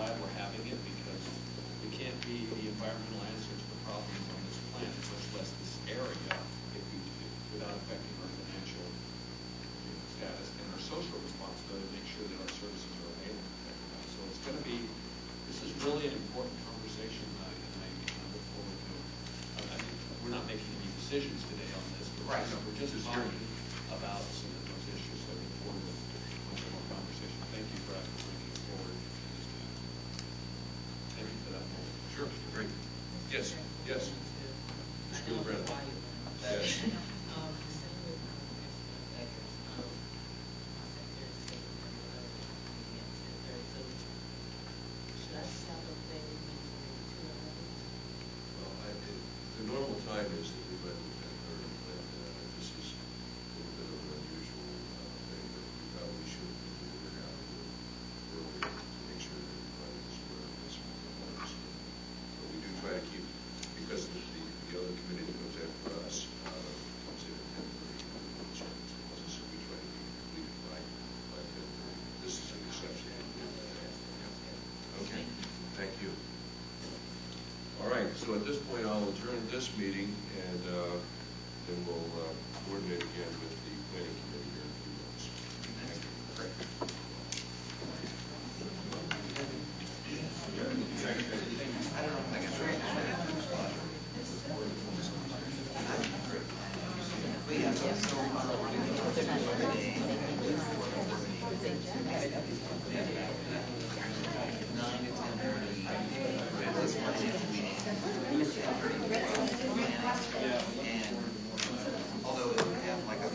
glad we're having it, because we can't be the environmental answer to the problems on this planet, much less this area, without affecting our financial status and our social responsibility to make sure that our services are available to everyone. So it's going to be, this is really an important conversation, and I look forward to it. I mean, we're not making any decisions today on this, but Right. we're just talking about some of those issues, so I look forward to much more conversation. Thank you for bringing it forward at this time. Thank you for that moment. Sure, great. Yes, yes. I Mr. know Brandon. why you went. Yes. Should I sell the thing between 2 Well, the normal time is that we let it occur, but this is a little bit of an unusual thing that we probably should have figured out earlier to make sure that everybody is aware of this. But we do try to keep, because the other committee that comes after us comes in at 10:30, so we try to keep it completed by 10:30. This is an exception. Okay, thank you. All right, so at this point, I'll adjourn this meeting, and then we'll coordinate again with the planning committee here in a few minutes. Thank you. Great. And although it would have like a